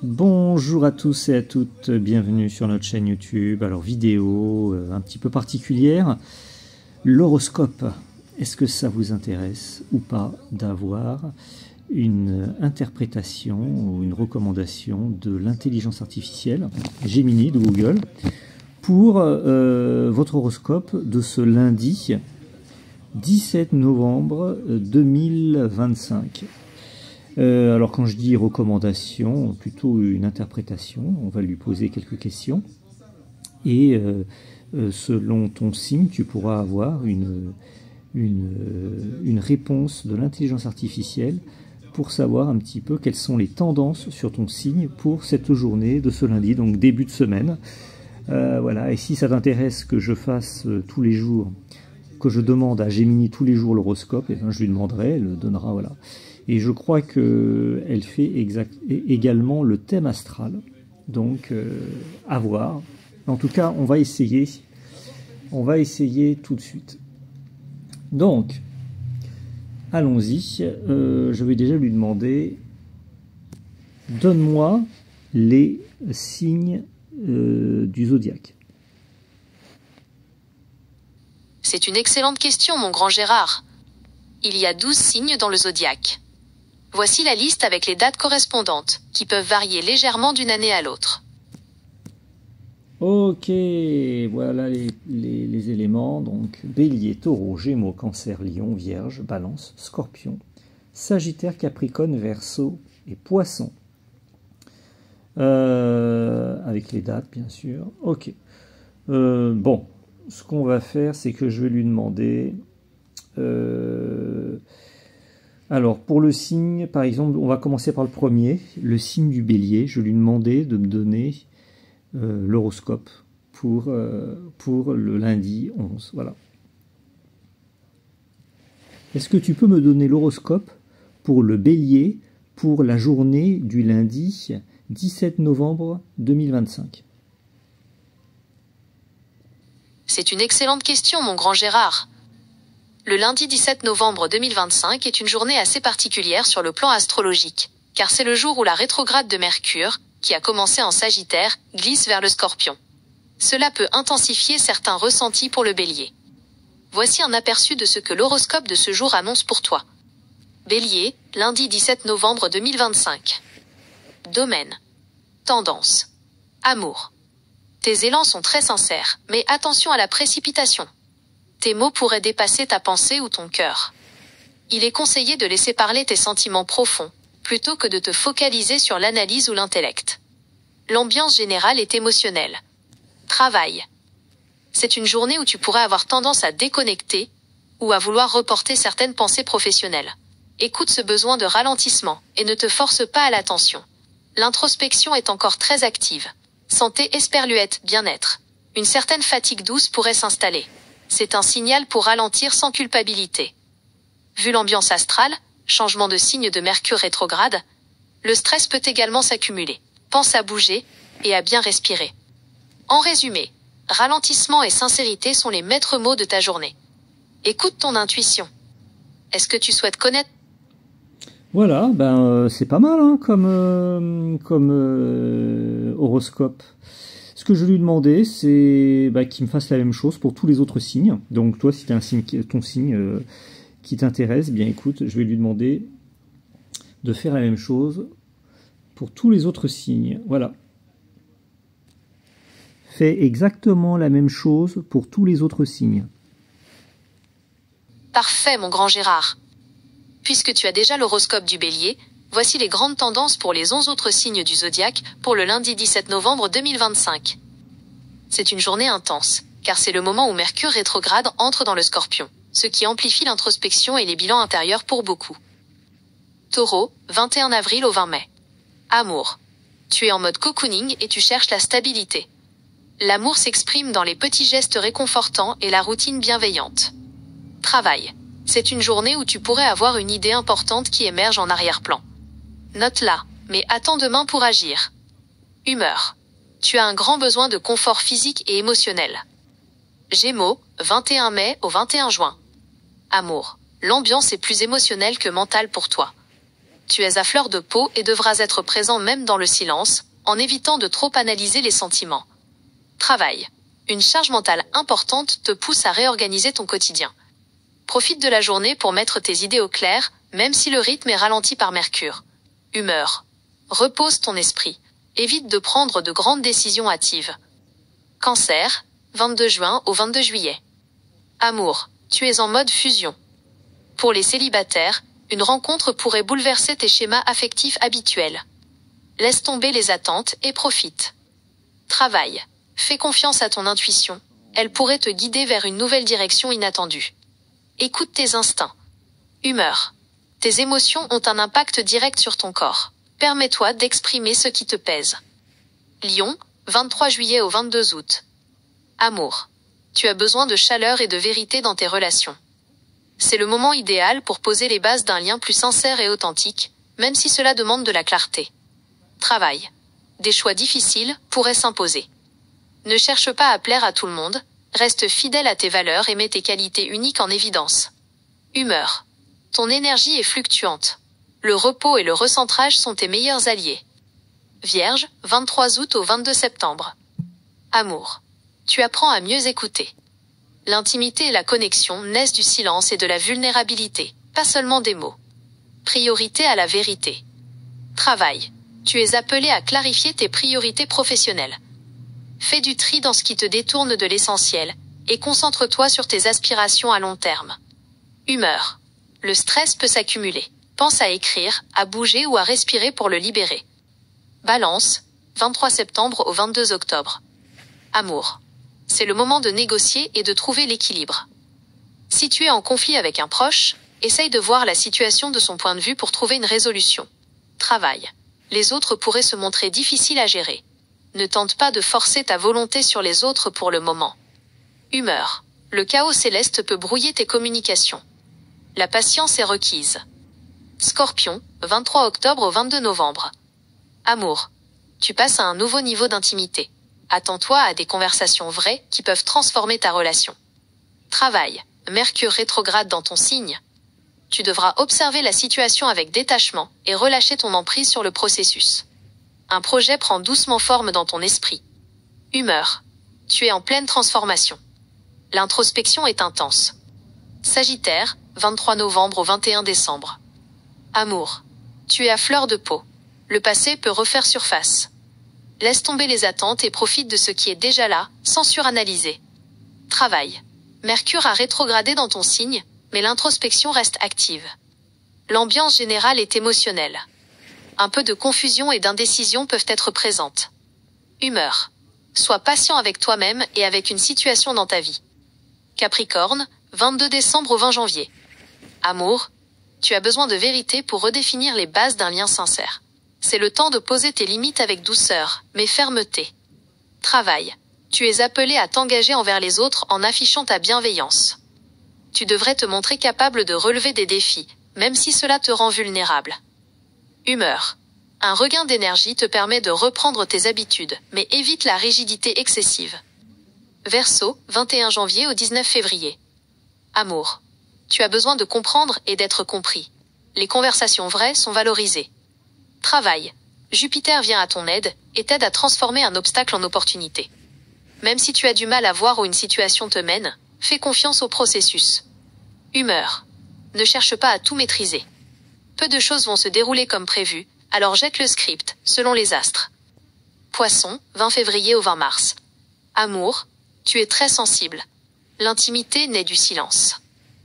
Bonjour à tous et à toutes, bienvenue sur notre chaîne YouTube. Alors vidéo un petit peu particulière, l'horoscope. Est-ce que ça vous intéresse ou pas d'avoir une interprétation ou une recommandation de l'intelligence artificielle Gemini de Google pour votre horoscope de ce lundi 17 novembre 2025. Alors quand je dis recommandation, plutôt une interprétation, on va lui poser quelques questions et selon ton signe, tu pourras avoir une réponse de l'intelligence artificielle pour savoir un petit peu quelles sont les tendances sur ton signe pour cette journée de ce lundi, donc début de semaine. Voilà, et si ça t'intéresse que je fasse tous les jours, que je demande à Gemini tous les jours l'horoscope, et bien je lui demanderai, elle le donnera, voilà. Et je crois qu'elle fait également le thème astral. Donc, à voir. En tout cas, on va essayer. On va essayer tout de suite. Donc, allons-y. Je vais déjà lui demander, donne-moi les signes du zodiaque. C'est une excellente question, mon grand Gérard. Il y a 12 signes dans le zodiaque. Voici la liste avec les dates correspondantes, qui peuvent varier légèrement d'une année à l'autre. Ok, voilà les éléments. Donc, Bélier, Taureau, Gémeaux, Cancer, Lion, Vierge, Balance, Scorpion, Sagittaire, Capricorne, Verseau et Poisson. Avec les dates, bien sûr. Ok. Bon, ce qu'on va faire, c'est que je vais lui demander... Alors, pour le signe, par exemple, on va commencer par le premier, le signe du Bélier. Je lui demandais de me donner l'horoscope pour le lundi 11. Voilà. Est-ce que tu peux me donner l'horoscope pour le Bélier pour la journée du lundi 17 novembre 2025? C'est une excellente question, mon grand Gérard. Le lundi 17 novembre 2025 est une journée assez particulière sur le plan astrologique, car c'est le jour où la rétrograde de Mercure, qui a commencé en Sagittaire, glisse vers le Scorpion. Cela peut intensifier certains ressentis pour le Bélier. Voici un aperçu de ce que l'horoscope de ce jour annonce pour toi. Bélier, lundi 17 novembre 2025. Domaine. Tendance. Amour. Tes élans sont très sincères, mais attention à la précipitation. Tes mots pourraient dépasser ta pensée ou ton cœur. Il est conseillé de laisser parler tes sentiments profonds, plutôt que de te focaliser sur l'analyse ou l'intellect. L'ambiance générale est émotionnelle. Travail. C'est une journée où tu pourrais avoir tendance à déconnecter, ou à vouloir reporter certaines pensées professionnelles. Écoute ce besoin de ralentissement, et ne te force pas à l'attention. L'introspection est encore très active. Santé esperluette, bien-être. Une certaine fatigue douce pourrait s'installer. C'est un signal pour ralentir sans culpabilité. Vu l'ambiance astrale, changement de signe de Mercure rétrograde, le stress peut également s'accumuler. Pense à bouger et à bien respirer. En résumé, ralentissement et sincérité sont les maîtres mots de ta journée. Écoute ton intuition. Est-ce que tu souhaites connaître? Voilà, c'est pas mal hein, comme horoscope. Ce que je lui demandais, c'est qu'il me fasse la même chose pour tous les autres signes. Donc toi, si tu as ton signe qui t'intéresse, bien écoute, je vais lui demander de faire la même chose pour tous les autres signes. Voilà. Fais exactement la même chose pour tous les autres signes. Parfait, mon grand Gérard. Puisque tu as déjà l'horoscope du Bélier, voici les grandes tendances pour les 11 autres signes du zodiaque pour le lundi 17 novembre 2025. C'est une journée intense, car c'est le moment où Mercure rétrograde entre dans le Scorpion, ce qui amplifie l'introspection et les bilans intérieurs pour beaucoup. Taureau, 21 avril au 20 mai. Amour. Tu es en mode cocooning et tu cherches la stabilité. L'amour s'exprime dans les petits gestes réconfortants et la routine bienveillante. Travail. C'est une journée où tu pourrais avoir une idée importante qui émerge en arrière-plan. Note-la, mais attends demain pour agir. Humeur. Tu as un grand besoin de confort physique et émotionnel. Gémeaux, 21 mai au 21 juin. Amour. L'ambiance est plus émotionnelle que mentale pour toi. Tu es à fleur de peau et devras être présent même dans le silence, en évitant de trop analyser les sentiments. Travail. Une charge mentale importante te pousse à réorganiser ton quotidien. Profite de la journée pour mettre tes idées au clair, même si le rythme est ralenti par Mercure. Humeur. Repose ton esprit. Évite de prendre de grandes décisions hâtives. Cancer, 22 juin au 22 juillet. Amour. Tu es en mode fusion. Pour les célibataires, une rencontre pourrait bouleverser tes schémas affectifs habituels. Laisse tomber les attentes et profite. Travail. Fais confiance à ton intuition. Elle pourrait te guider vers une nouvelle direction inattendue. Écoute tes instincts. Humeur. Tes émotions ont un impact direct sur ton corps. Permets-toi d'exprimer ce qui te pèse. Lion, 23 juillet au 22 août. Amour. Tu as besoin de chaleur et de vérité dans tes relations. C'est le moment idéal pour poser les bases d'un lien plus sincère et authentique, même si cela demande de la clarté. Travail. Des choix difficiles pourraient s'imposer. Ne cherche pas à plaire à tout le monde, reste fidèle à tes valeurs et mets tes qualités uniques en évidence. Humeur. Ton énergie est fluctuante. Le repos et le recentrage sont tes meilleurs alliés. Vierge, 23 août au 22 septembre. Amour. Tu apprends à mieux écouter. L'intimité et la connexion naissent du silence et de la vulnérabilité, pas seulement des mots. Priorité à la vérité. Travail. Tu es appelé à clarifier tes priorités professionnelles. Fais du tri dans ce qui te détourne de l'essentiel, et concentre-toi sur tes aspirations à long terme. Humeur. Le stress peut s'accumuler. Pense à écrire, à bouger ou à respirer pour le libérer. Balance, 23 septembre au 22 octobre. Amour. C'est le moment de négocier et de trouver l'équilibre. Si tu es en conflit avec un proche, essaye de voir la situation de son point de vue pour trouver une résolution. Travail. Les autres pourraient se montrer difficiles à gérer. Ne tente pas de forcer ta volonté sur les autres pour le moment. Humeur. Le chaos céleste peut brouiller tes communications. La patience est requise. Scorpion, 23 octobre au 22 novembre. Amour. Tu passes à un nouveau niveau d'intimité. Attends-toi à des conversations vraies qui peuvent transformer ta relation. Travail. Mercure rétrograde dans ton signe. Tu devras observer la situation avec détachement et relâcher ton emprise sur le processus. Un projet prend doucement forme dans ton esprit. Humeur. Tu es en pleine transformation. L'introspection est intense. Sagittaire, 23 novembre au 21 décembre. Amour. Tu es à fleur de peau. Le passé peut refaire surface. Laisse tomber les attentes et profite de ce qui est déjà là, sans suranalyser. Travail. Mercure a rétrogradé dans ton signe, mais l'introspection reste active. L'ambiance générale est émotionnelle. Un peu de confusion et d'indécision peuvent être présentes. Humeur. Sois patient avec toi-même et avec une situation dans ta vie. Capricorne, 22 décembre au 20 janvier. Amour. Tu as besoin de vérité pour redéfinir les bases d'un lien sincère. C'est le temps de poser tes limites avec douceur, mais fermeté. Travail. Tu es appelé à t'engager envers les autres en affichant ta bienveillance. Tu devrais te montrer capable de relever des défis, même si cela te rend vulnérable. Humeur. Un regain d'énergie te permet de reprendre tes habitudes, mais évite la rigidité excessive. Verseau, 21 janvier au 19 février. Amour. Tu as besoin de comprendre et d'être compris. Les conversations vraies sont valorisées. Travail. Jupiter vient à ton aide et t'aide à transformer un obstacle en opportunité. Même si tu as du mal à voir où une situation te mène, fais confiance au processus. Humeur. Ne cherche pas à tout maîtriser. Peu de choses vont se dérouler comme prévu, alors jette le script, selon les astres. Poisson, 20 février au 20 mars. Amour. Tu es très sensible. L'intimité naît du silence.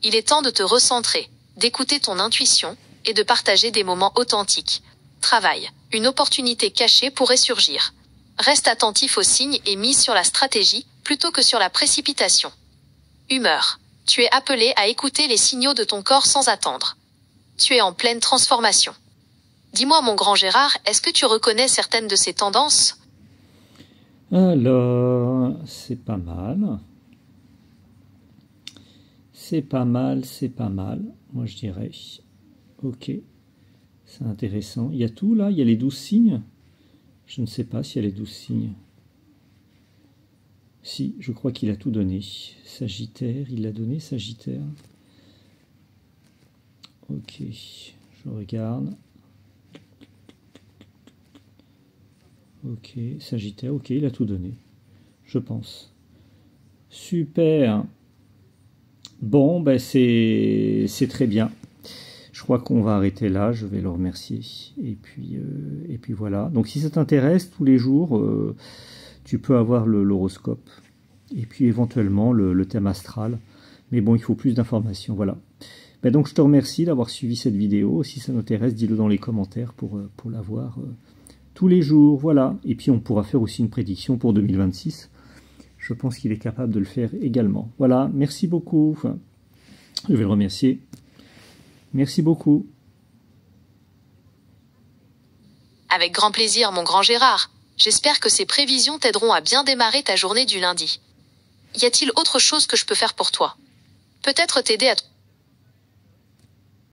Il est temps de te recentrer, d'écouter ton intuition et de partager des moments authentiques. Travail. Une opportunité cachée pourrait surgir. Reste attentif aux signes et mise sur la stratégie plutôt que sur la précipitation. Humeur. Tu es appelé à écouter les signaux de ton corps sans attendre. Tu es en pleine transformation. Dis-moi mon grand Gérard, est-ce que tu reconnais certaines de ces tendances ? Alors, c'est pas mal. C'est pas mal, c'est pas mal. Moi, je dirais, ok, c'est intéressant. Il y a tout là, il y a les 12 signes. Je ne sais pas s'il y a les 12 signes. Si, je crois qu'il a tout donné. Sagittaire, il l'a donné, Sagittaire. Ok, je regarde. Ok, Sagittaire, ok, il a tout donné, je pense. Super. Bon, ben c'est très bien. Je crois qu'on va arrêter là, je vais le remercier. Et puis voilà. Donc si ça t'intéresse, tous les jours, tu peux avoir l'horoscope. Et puis éventuellement le thème astral. Mais bon, il faut plus d'informations, voilà. Ben donc je te remercie d'avoir suivi cette vidéo. Si ça t'intéresse, dis-le dans les commentaires pour la voir tous les jours, voilà. Et puis on pourra faire aussi une prédiction pour 2026. Je pense qu'il est capable de le faire également. Voilà, merci beaucoup. Enfin, je vais le remercier. Merci beaucoup. Avec grand plaisir, mon grand Gérard. J'espère que ces prévisions t'aideront à bien démarrer ta journée du lundi. Y a-t-il autre chose que je peux faire pour toi? Peut-être t'aider à